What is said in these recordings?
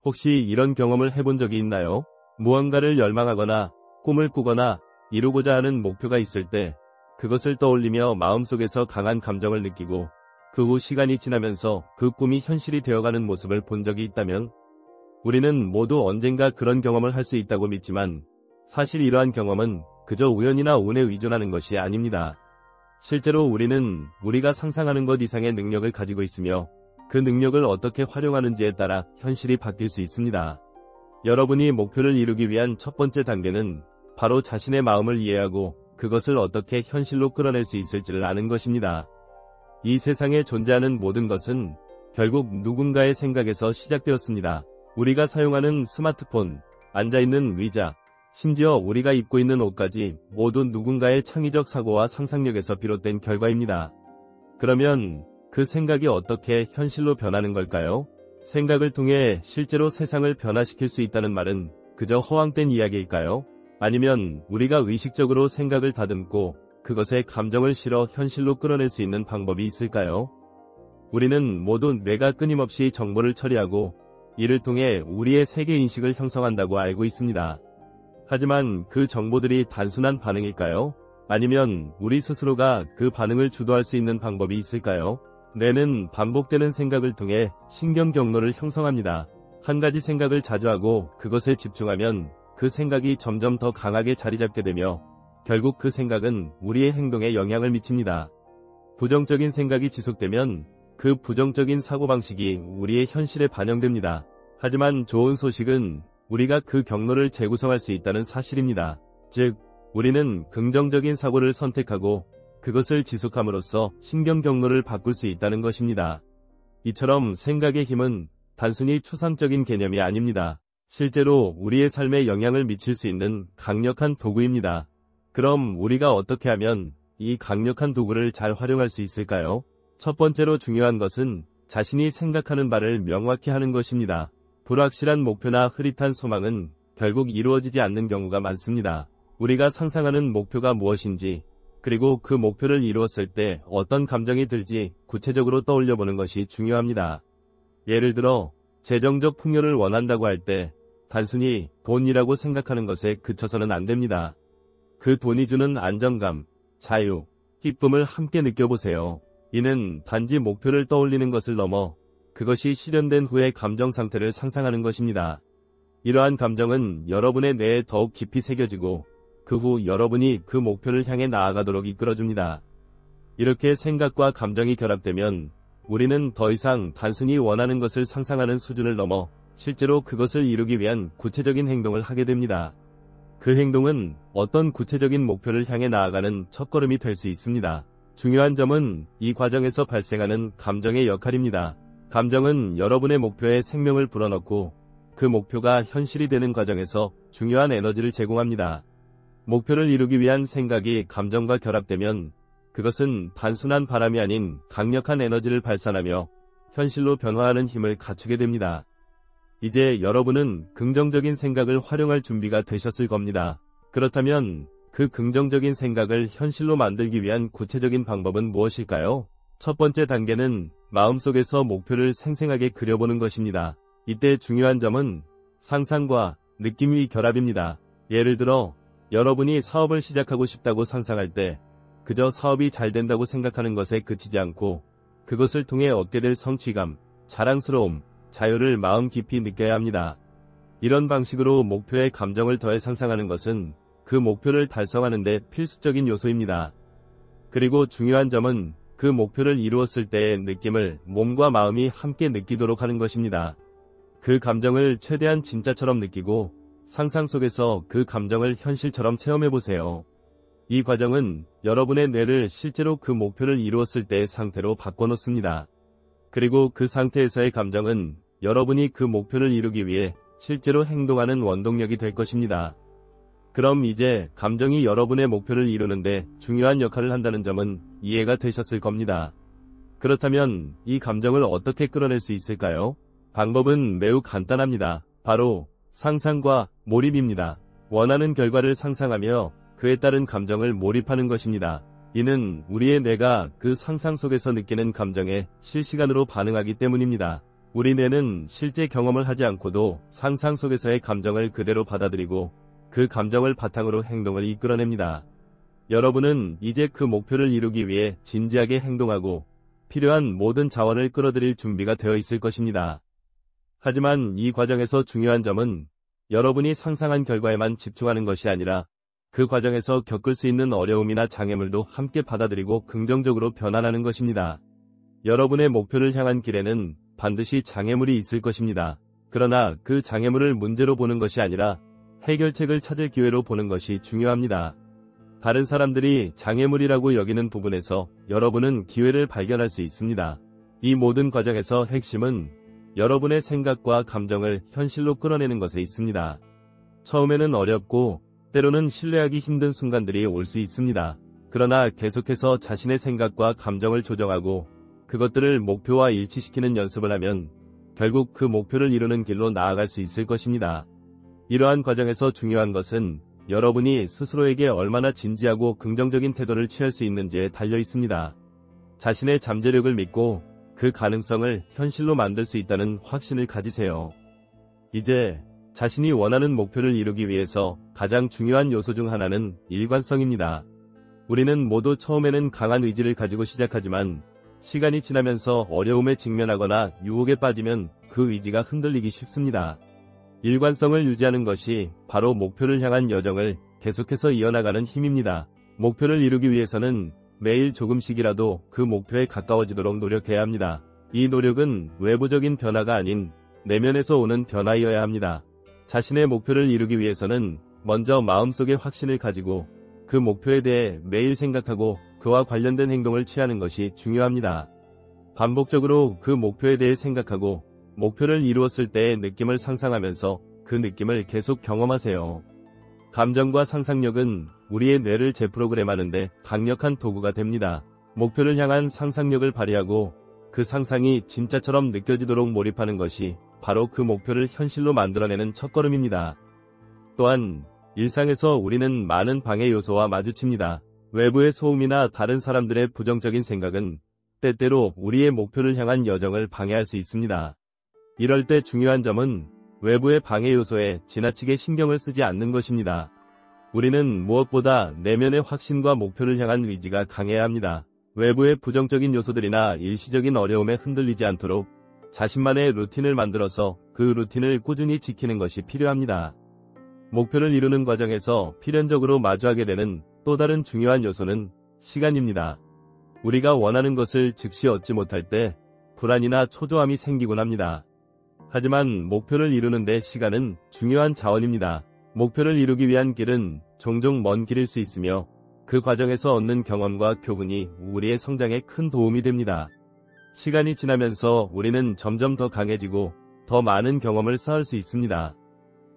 혹시 이런 경험을 해본 적이 있나요? 무언가를 열망하거나 꿈을 꾸거나 이루고자 하는 목표가 있을 때 그것을 떠올리며 마음속에서 강한 감정을 느끼고 그 후 시간이 지나면서 그 꿈이 현실이 되어가는 모습을 본 적이 있다면 우리는 모두 언젠가 그런 경험을 할 수 있다고 믿지만 사실 이러한 경험은 그저 우연이나 운에 의존하는 것이 아닙니다. 실제로 우리는 우리가 상상하는 것 이상의 능력을 가지고 있으며 그 능력을 어떻게 활용하는지에 따라 현실이 바뀔 수 있습니다. 여러분이 목표를 이루기 위한 첫 번째 단계는 바로 자신의 마음을 이해하고 그것을 어떻게 현실로 끌어낼 수 있을지를 아는 것입니다. 이 세상에 존재하는 모든 것은 결국 누군가의 생각에서 시작되었습니다. 우리가 사용하는 스마트폰, 앉아있는 의자, 심지어 우리가 입고 있는 옷까지 모두 누군가의 창의적 사고와 상상력에서 비롯된 결과입니다. 그러면 그 생각이 어떻게 현실로 변하는 걸까요? 생각을 통해 실제로 세상을 변화시킬 수 있다는 말은 그저 허황된 이야기일까요? 아니면 우리가 의식적으로 생각을 다듬고 그것에 감정을 실어 현실로 끌어낼 수 있는 방법이 있을까요? 우리는 모두 뇌가 끊임없이 정보를 처리하고 이를 통해 우리의 세계인식을 형성한다고 알고 있습니다. 하지만 그 정보들이 단순한 반응일까요? 아니면 우리 스스로가 그 반응을 주도할 수 있는 방법이 있을까요? 뇌는 반복되는 생각을 통해 신경 경로를 형성합니다. 한 가지 생각을 자주 하고 그것에 집중하면 그 생각이 점점 더 강하게 자리잡게 되며 결국 그 생각은 우리의 행동에 영향을 미칩니다. 부정적인 생각이 지속되면 그 부정적인 사고방식이 우리의 현실에 반영됩니다. 하지만 좋은 소식은 우리가 그 경로를 재구성할 수 있다는 사실입니다. 즉, 우리는 긍정적인 사고를 선택하고 그것을 지속함으로써 신경 경로를 바꿀 수 있다는 것입니다. 이처럼 생각의 힘은 단순히 추상적인 개념이 아닙니다. 실제로 우리의 삶에 영향을 미칠 수 있는 강력한 도구입니다. 그럼 우리가 어떻게 하면 이 강력한 도구를 잘 활용할 수 있을까요? 첫 번째로 중요한 것은 자신이 생각하는 바를 명확히 하는 것입니다. 불확실한 목표나 흐릿한 소망은 결국 이루어지지 않는 경우가 많습니다. 우리가 상상하는 목표가 무엇인지, 그리고 그 목표를 이루었을 때 어떤 감정이 들지 구체적으로 떠올려보는 것이 중요합니다. 예를 들어, 재정적 풍요를 원한다고 할 때 단순히 돈이라고 생각하는 것에 그쳐서는 안 됩니다. 그 돈이 주는 안정감, 자유, 기쁨을 함께 느껴보세요. 이는 단지 목표를 떠올리는 것을 넘어 그것이 실현된 후의 감정 상태를 상상하는 것입니다. 이러한 감정은 여러분의 뇌에 더욱 깊이 새겨지고 그 후 여러분이 그 목표를 향해 나아가도록 이끌어줍니다. 이렇게 생각과 감정이 결합되면 우리는 더 이상 단순히 원하는 것을 상상하는 수준을 넘어 실제로 그것을 이루기 위한 구체적인 행동을 하게 됩니다. 그 행동은 어떤 구체적인 목표를 향해 나아가는 첫걸음이 될 수 있습니다. 중요한 점은 이 과정에서 발생하는 감정의 역할입니다. 감정은 여러분의 목표에 생명을 불어넣고 그 목표가 현실이 되는 과정에서 중요한 에너지를 제공합니다. 목표를 이루기 위한 생각이 감정과 결합되면 그것은 단순한 바람이 아닌 강력한 에너지를 발산하며 현실로 변화하는 힘을 갖추게 됩니다. 이제 여러분은 긍정적인 생각을 활용할 준비가 되셨을 겁니다. 그렇다면 그 긍정적인 생각을 현실로 만들기 위한 구체적인 방법은 무엇일까요? 첫 번째 단계는 마음속에서 목표를 생생하게 그려보는 것입니다. 이때 중요한 점은 상상과 느낌의 결합입니다. 예를 들어 여러분이 사업을 시작하고 싶다고 상상할 때 그저 사업이 잘 된다고 생각하는 것에 그치지 않고 그것을 통해 얻게 될 성취감, 자랑스러움, 자유를 마음 깊이 느껴야 합니다. 이런 방식으로 목표의 감정을 더해 상상하는 것은 그 목표를 달성하는 데 필수적인 요소입니다. 그리고 중요한 점은 그 목표를 이루었을 때의 느낌을 몸과 마음이 함께 느끼도록 하는 것입니다. 그 감정을 최대한 진짜처럼 느끼고 상상 속에서 그 감정을 현실처럼 체험해보세요. 이 과정은 여러분의 뇌를 실제로 그 목표를 이루었을 때의 상태로 바꿔놓습니다. 그리고 그 상태에서의 감정은 여러분이 그 목표를 이루기 위해 실제로 행동하는 원동력이 될 것입니다. 그럼 이제 감정이 여러분의 목표를 이루는데 중요한 역할을 한다는 점은 이해가 되셨을 겁니다. 그렇다면 이 감정을 어떻게 끌어낼 수 있을까요? 방법은 매우 간단합니다. 바로 상상과 몰입입니다. 원하는 결과를 상상하며 그에 따른 감정을 몰입하는 것입니다. 이는 우리의 뇌가 그 상상 속에서 느끼는 감정에 실시간으로 반응하기 때문입니다. 우리 뇌는 실제 경험을 하지 않고도 상상 속에서의 감정을 그대로 받아들이고 그 감정을 바탕으로 행동을 이끌어냅니다. 여러분은 이제 그 목표를 이루기 위해 진지하게 행동하고 필요한 모든 자원을 끌어들일 준비가 되어 있을 것입니다. 하지만 이 과정에서 중요한 점은 여러분이 상상한 결과에만 집중하는 것이 아니라 그 과정에서 겪을 수 있는 어려움이나 장애물도 함께 받아들이고 긍정적으로 변환하는 것입니다. 여러분의 목표를 향한 길에는 반드시 장애물이 있을 것입니다. 그러나 그 장애물을 문제로 보는 것이 아니라 해결책을 찾을 기회로 보는 것이 중요합니다. 다른 사람들이 장애물이라고 여기는 부분에서 여러분은 기회를 발견할 수 있습니다. 이 모든 과정에서 핵심은 여러분의 생각과 감정을 현실로 끌어내는 것에 있습니다. 처음에는 어렵고 때로는 신뢰하기 힘든 순간들이 올 수 있습니다. 그러나 계속해서 자신의 생각과 감정을 조정하고 그것들을 목표와 일치시키는 연습을 하면 결국 그 목표를 이루는 길로 나아갈 수 있을 것입니다. 이러한 과정에서 중요한 것은 여러분이 스스로에게 얼마나 진지하고 긍정적인 태도를 취할 수 있는지에 달려 있습니다. 자신의 잠재력을 믿고 그 가능성을 현실로 만들 수 있다는 확신을 가지세요. 이제 자신이 원하는 목표를 이루기 위해서 가장 중요한 요소 중 하나는 일관성입니다. 우리는 모두 처음에는 강한 의지를 가지고 시작하지만 시간이 지나면서 어려움에 직면하거나 유혹에 빠지면 그 의지가 흔들리기 쉽습니다. 일관성을 유지하는 것이 바로 목표를 향한 여정을 계속해서 이어나가는 힘입니다. 목표를 이루기 위해서는 매일 조금씩이라도 그 목표에 가까워지도록 노력해야 합니다. 이 노력은 외부적인 변화가 아닌 내면에서 오는 변화이어야 합니다. 자신의 목표를 이루기 위해서는 먼저 마음속에 확신을 가지고 그 목표에 대해 매일 생각하고 그와 관련된 행동을 취하는 것이 중요합니다. 반복적으로 그 목표에 대해 생각하고 목표를 이루었을 때의 느낌을 상상하면서 그 느낌을 계속 경험하세요. 감정과 상상력은 우리의 뇌를 재프로그램하는데 강력한 도구가 됩니다. 목표를 향한 상상력을 발휘하고 그 상상이 진짜처럼 느껴지도록 몰입하는 것이 바로 그 목표를 현실로 만들어내는 첫걸음입니다. 또한 일상에서 우리는 많은 방해 요소와 마주칩니다. 외부의 소음이나 다른 사람들의 부정적인 생각은 때때로 우리의 목표를 향한 여정을 방해할 수 있습니다. 이럴 때 중요한 점은 외부의 방해 요소에 지나치게 신경을 쓰지 않는 것입니다. 우리는 무엇보다 내면의 확신과 목표를 향한 의지가 강해야 합니다. 외부의 부정적인 요소들이나 일시적인 어려움에 흔들리지 않도록 자신만의 루틴을 만들어서 그 루틴을 꾸준히 지키는 것이 필요합니다. 목표를 이루는 과정에서 필연적으로 마주하게 되는 또 다른 중요한 요소는 시간입니다. 우리가 원하는 것을 즉시 얻지 못할 때 불안이나 초조함이 생기곤 합니다. 하지만 목표를 이루는 데 시간은 중요한 자원입니다. 목표를 이루기 위한 길은 종종 먼 길일 수 있으며 그 과정에서 얻는 경험과 교훈이 우리의 성장에 큰 도움이 됩니다. 시간이 지나면서 우리는 점점 더 강해지고 더 많은 경험을 쌓을 수 있습니다.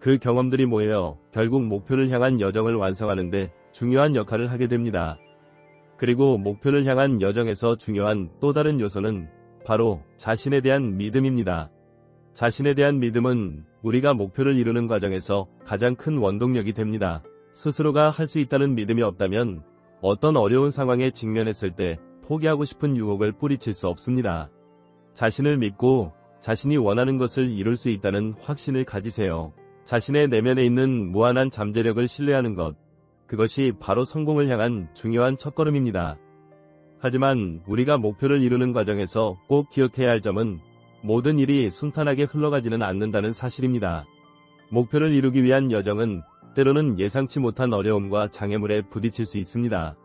그 경험들이 모여 결국 목표를 향한 여정을 완성하는 데 중요한 역할을 하게 됩니다. 그리고 목표를 향한 여정에서 중요한 또 다른 요소는 바로 자신에 대한 믿음입니다. 자신에 대한 믿음은 우리가 목표를 이루는 과정에서 가장 큰 원동력이 됩니다. 스스로가 할 수 있다는 믿음이 없다면 어떤 어려운 상황에 직면했을 때 포기하고 싶은 유혹을 뿌리칠 수 없습니다. 자신을 믿고 자신이 원하는 것을 이룰 수 있다는 확신을 가지세요. 자신의 내면에 있는 무한한 잠재력을 신뢰하는 것, 그것이 바로 성공을 향한 중요한 첫걸음입니다. 하지만 우리가 목표를 이루는 과정에서 꼭 기억해야 할 점은 모든 일이 순탄하게 흘러가지는 않는다는 사실입니다. 목표를 이루기 위한 여정은 때로는 예상치 못한 어려움과 장애물에 부딪힐 수 있습니다.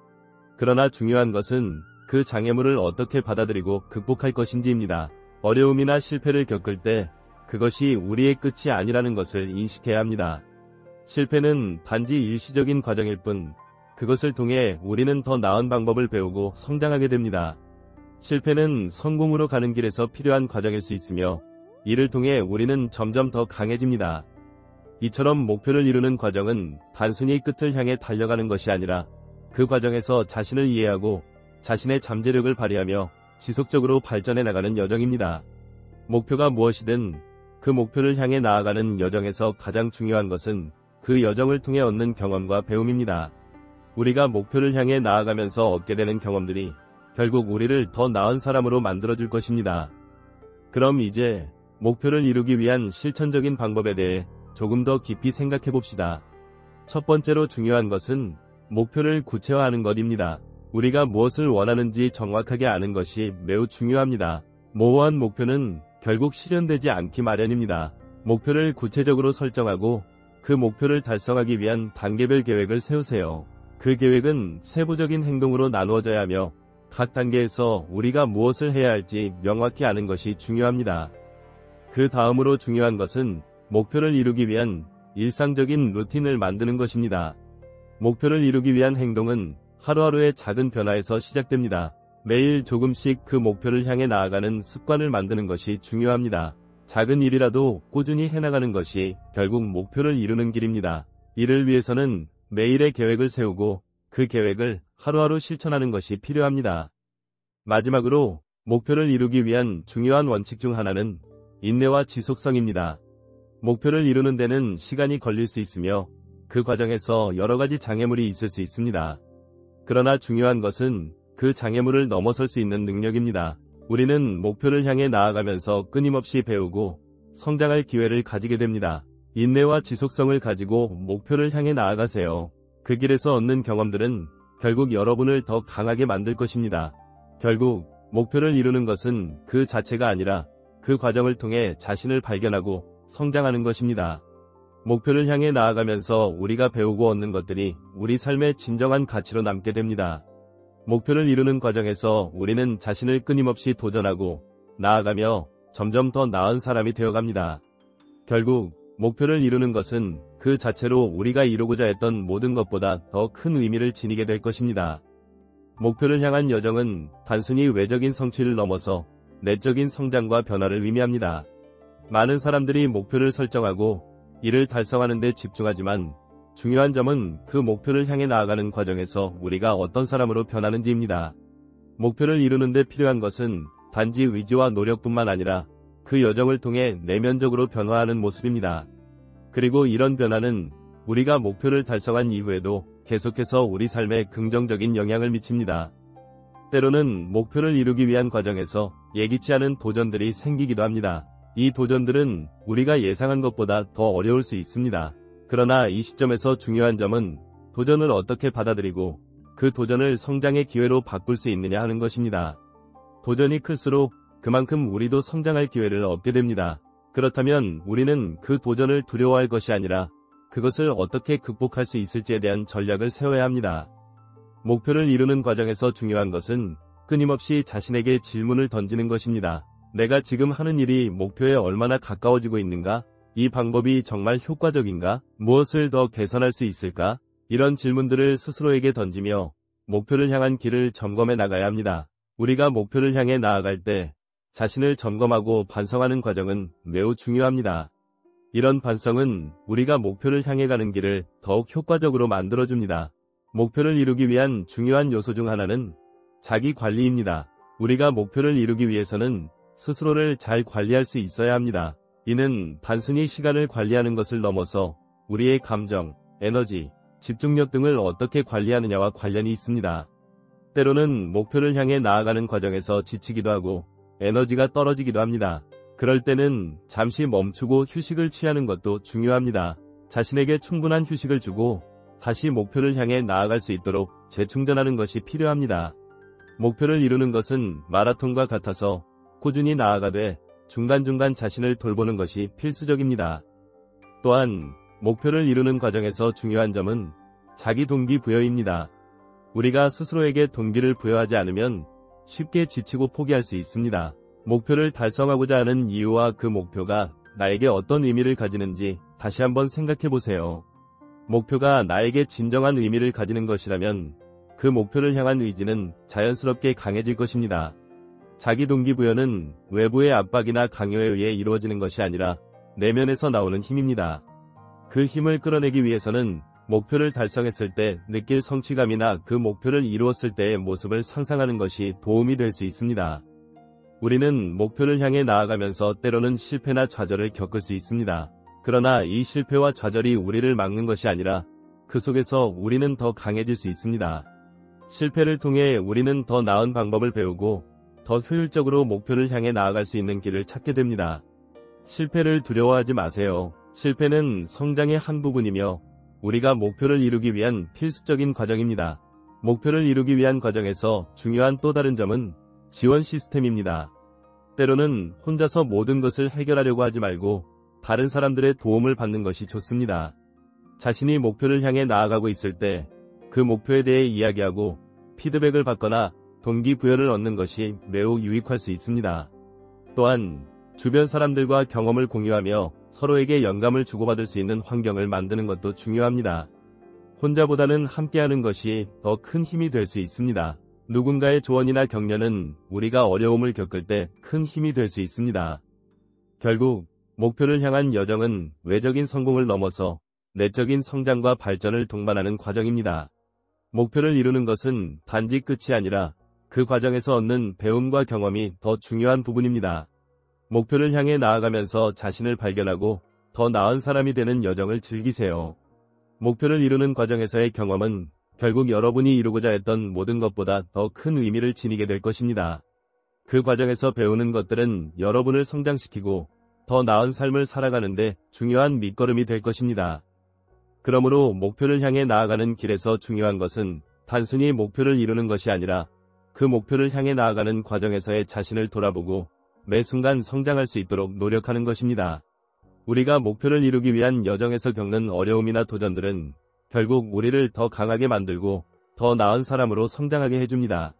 그러나 중요한 것은 그 장애물을 어떻게 받아들이고 극복할 것인지입니다. 어려움이나 실패를 겪을 때 그것이 우리의 끝이 아니라는 것을 인식해야 합니다. 실패는 단지 일시적인 과정일 뿐 그것을 통해 우리는 더 나은 방법을 배우고 성장하게 됩니다. 실패는 성공으로 가는 길에서 필요한 과정일 수 있으며 이를 통해 우리는 점점 더 강해집니다. 이처럼 목표를 이루는 과정은 단순히 끝을 향해 달려가는 것이 아니라 그 과정에서 자신을 이해하고 자신의 잠재력을 발휘하며 지속적으로 발전해 나가는 여정입니다. 목표가 무엇이든 그 목표를 향해 나아가는 여정에서 가장 중요한 것은 그 여정을 통해 얻는 경험과 배움입니다. 우리가 목표를 향해 나아가면서 얻게 되는 경험들이 결국 우리를 더 나은 사람으로 만들어줄 것입니다. 그럼 이제 목표를 이루기 위한 실천적인 방법에 대해 조금 더 깊이 생각해 봅시다. 첫 번째로 중요한 것은 목표를 구체화하는 것입니다. 우리가 무엇을 원하는지 정확하게 아는 것이 매우 중요합니다. 모호한 목표는 결국 실현되지 않기 마련입니다. 목표를 구체적으로 설정하고 그 목표를 달성하기 위한 단계별 계획을 세우세요. 그 계획은 세부적인 행동으로 나누어져야 하며 각 단계에서 우리가 무엇을 해야 할지 명확히 아는 것이 중요합니다. 그 다음으로 중요한 것은 목표를 이루기 위한 일상적인 루틴을 만드는 것입니다. 목표를 이루기 위한 행동은 하루하루의 작은 변화에서 시작됩니다. 매일 조금씩 그 목표를 향해 나아가는 습관을 만드는 것이 중요합니다. 작은 일이라도 꾸준히 해나가는 것이 결국 목표를 이루는 길입니다. 이를 위해서는 매일의 계획을 세우고 그 계획을 하루하루 실천하는 것이 필요합니다. 마지막으로 목표를 이루기 위한 중요한 원칙 중 하나는 인내와 지속성입니다. 목표를 이루는 데는 시간이 걸릴 수 있으며 그 과정에서 여러 가지 장애물이 있을 수 있습니다. 그러나 중요한 것은 그 장애물을 넘어설 수 있는 능력입니다. 우리는 목표를 향해 나아가면서 끊임없이 배우고 성장할 기회를 가지게 됩니다. 인내와 지속성을 가지고 목표를 향해 나아가세요. 그 길에서 얻는 경험들은 결국 여러분을 더 강하게 만들 것입니다. 결국 목표를 이루는 것은 그 자체가 아니라 그 과정을 통해 자신을 발견하고 성장하는 것입니다. 목표를 향해 나아가면서 우리가 배우고 얻는 것들이 우리 삶의 진정한 가치로 남게 됩니다. 목표를 이루는 과정에서 우리는 자신을 끊임없이 도전하고 나아가며 점점 더 나은 사람이 되어갑니다. 결국 목표를 이루는 것은 그 자체로 우리가 이루고자 했던 모든 것보다 더 큰 의미를 지니게 될 것입니다. 목표를 향한 여정은 단순히 외적인 성취를 넘어서 내적인 성장과 변화를 의미합니다. 많은 사람들이 목표를 설정하고 이를 달성하는 데 집중하지만 중요한 점은 그 목표를 향해 나아가는 과정에서 우리가 어떤 사람으로 변하는지입니다. 목표를 이루는 데 필요한 것은 단지 의지와 노력뿐만 아니라 그 여정을 통해 내면적으로 변화하는 모습입니다. 그리고 이런 변화는 우리가 목표를 달성한 이후에도 계속해서 우리 삶에 긍정적인 영향을 미칩니다. 때로는 목표를 이루기 위한 과정에서 예기치 않은 도전들이 생기기도 합니다. 이 도전들은 우리가 예상한 것보다 더 어려울 수 있습니다. 그러나 이 시점에서 중요한 점은 도전을 어떻게 받아들이고 그 도전을 성장의 기회로 바꿀 수 있느냐 하는 것입니다. 도전이 클수록 그만큼 우리도 성장할 기회를 얻게 됩니다. 그렇다면 우리는 그 도전을 두려워할 것이 아니라 그것을 어떻게 극복할 수 있을지에 대한 전략을 세워야 합니다. 목표를 이루는 과정에서 중요한 것은 끊임없이 자신에게 질문을 던지는 것입니다. 내가 지금 하는 일이 목표에 얼마나 가까워지고 있는가? 이 방법이 정말 효과적인가? 무엇을 더 개선할 수 있을까? 이런 질문들을 스스로에게 던지며 목표를 향한 길을 점검해 나가야 합니다. 우리가 목표를 향해 나아갈 때 자신을 점검하고 반성하는 과정은 매우 중요합니다. 이런 반성은 우리가 목표를 향해 가는 길을 더욱 효과적으로 만들어줍니다. 목표를 이루기 위한 중요한 요소 중 하나는 자기 관리입니다. 우리가 목표를 이루기 위해서는 스스로를 잘 관리할 수 있어야 합니다. 이는 단순히 시간을 관리하는 것을 넘어서 우리의 감정, 에너지, 집중력 등을 어떻게 관리하느냐와 관련이 있습니다. 때로는 목표를 향해 나아가는 과정에서 지치기도 하고 에너지가 떨어지기도 합니다. 그럴 때는 잠시 멈추고 휴식을 취하는 것도 중요합니다. 자신에게 충분한 휴식을 주고 다시 목표를 향해 나아갈 수 있도록 재충전하는 것이 필요합니다. 목표를 이루는 것은 마라톤과 같아서 꾸준히 나아가되 중간중간 자신을 돌보는 것이 필수적입니다. 또한 목표를 이루는 과정에서 중요한 점은 자기 동기부여입니다. 우리가 스스로에게 동기를 부여하지 않으면 쉽게 지치고 포기할 수 있습니다. 목표를 달성하고자 하는 이유와 그 목표가 나에게 어떤 의미를 가지는지 다시 한번 생각해 보세요. 목표가 나에게 진정한 의미를 가지는 것이라면 그 목표를 향한 의지는 자연스럽게 강해질 것입니다. 자기 동기부여는 외부의 압박이나 강요에 의해 이루어지는 것이 아니라 내면에서 나오는 힘입니다. 그 힘을 끌어내기 위해서는 목표를 달성했을 때 느낄 성취감이나 그 목표를 이루었을 때의 모습을 상상하는 것이 도움이 될 수 있습니다. 우리는 목표를 향해 나아가면서 때로는 실패나 좌절을 겪을 수 있습니다. 그러나 이 실패와 좌절이 우리를 막는 것이 아니라 그 속에서 우리는 더 강해질 수 있습니다. 실패를 통해 우리는 더 나은 방법을 배우고 더 효율적으로 목표를 향해 나아갈 수 있는 길을 찾게 됩니다. 실패를 두려워하지 마세요. 실패는 성장의 한 부분이며 우리가 목표를 이루기 위한 필수적인 과정입니다. 목표를 이루기 위한 과정에서 중요한 또 다른 점은 지원 시스템입니다. 때로는 혼자서 모든 것을 해결하려고 하지 말고 다른 사람들의 도움을 받는 것이 좋습니다. 자신이 목표를 향해 나아가고 있을 때 그 목표에 대해 이야기하고 피드백을 받거나 동기부여를 얻는 것이 매우 유익할 수 있습니다. 또한 주변 사람들과 경험을 공유하며 서로에게 영감을 주고받을 수 있는 환경을 만드는 것도 중요합니다. 혼자보다는 함께하는 것이 더 큰 힘이 될 수 있습니다. 누군가의 조언이나 격려는 우리가 어려움을 겪을 때 큰 힘이 될 수 있습니다. 결국 목표를 향한 여정은 외적인 성공을 넘어서 내적인 성장과 발전을 동반하는 과정입니다. 목표를 이루는 것은 단지 끝이 아니라 그 과정에서 얻는 배움과 경험이 더 중요한 부분입니다. 목표를 향해 나아가면서 자신을 발견하고 더 나은 사람이 되는 여정을 즐기세요. 목표를 이루는 과정에서의 경험은 결국 여러분이 이루고자 했던 모든 것보다 더 큰 의미를 지니게 될 것입니다. 그 과정에서 배우는 것들은 여러분을 성장시키고 더 나은 삶을 살아가는데 중요한 밑거름이 될 것입니다. 그러므로 목표를 향해 나아가는 길에서 중요한 것은 단순히 목표를 이루는 것이 아니라 그 목표를 향해 나아가는 과정에서의 자신을 돌아보고 매 순간 성장할 수 있도록 노력하는 것입니다. 우리가 목표를 이루기 위한 여정에서 겪는 어려움이나 도전들은 결국 우리를 더 강하게 만들고 더 나은 사람으로 성장하게 해줍니다.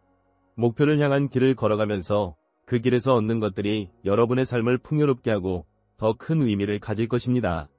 목표를 향한 길을 걸어가면서 그 길에서 얻는 것들이 여러분의 삶을 풍요롭게 하고 더 큰 의미를 가질 것입니다.